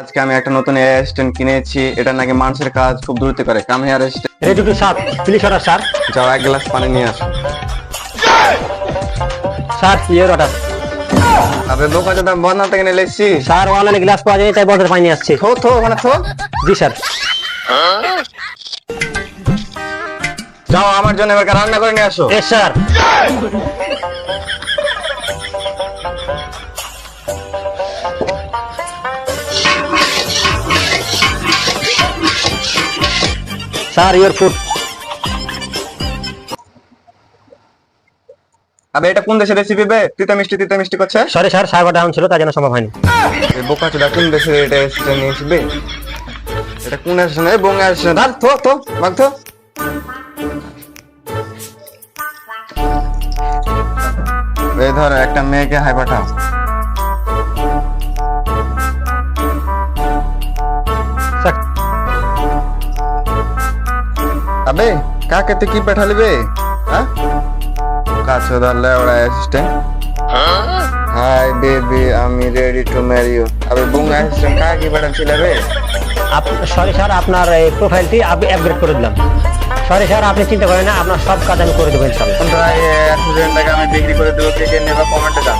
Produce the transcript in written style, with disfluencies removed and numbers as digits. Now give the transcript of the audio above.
আজকে আমি একটা নতুন এয়ার অ্যাসিস্ট্যান্ট কিনেছি। এটা নাকি মানুষের কাজ খুব দ্রুত করে। Come here assistant, ready to sir, please order sir. যাও এক গ্লাস পানি নিয়ে আসো। স্যার ইয়ের অর্ডার। আপনি দোকানে দাম বন্ধ থেকে নিয়ে এসেছি। স্যার অনলাইনে গ্লাস পাওয়া যায় তাই বছর পানি আসছে। থো থো ওখানে থো। জি স্যার। যাও আমার জন্য এবার রান্না করে নিয়ে আসো। S sir. Sir your food. আবে এটা কোন দেশের রেসিপি বে? তিতা মিষ্টি করছে। সরি স্যার, সার্ভার ডাউন ছিল তার জন্য সম্ভব হয়নি। এই বোকা চোদা কোন দেশের এটা অ্যাসিস্ট্যান্ট নিয়ে আসবে? এটা কোন অ্যাসিস্ট্যান্ট? এই বঙ্গ অ্যাসিস্ট্যান্ট। আর থো থো ভাগ থো। এই ধর একটা মেয়েকে হাই পাঠাও। স্যার আবে কাকে তুই কি পাঠালি বে? হ্যাঁ কাছোদা লেওড়া অ্যাসিস্ট্যান্ট। হাই বেবি আমি রেডি টু ম্যারি ইউ। আবে বঙ্গ অ্যাসিস্ট্যান্ট কাকে কি পাঠাচ্ছিল বে? সরি স্যার, আপনার এই প্রোফাইলটি আপগ্রেড করে দিলাম। সরি স্যার, আপনি চিন্তা করেন না, আপনার সব কাজ আমি করে দেবো ইনশাল্লাহ। অ্যাসিস্ট্যান্টটাকে আমি বিক্রি করে দেবো, কে কে নেবা কমেন্টে দাও।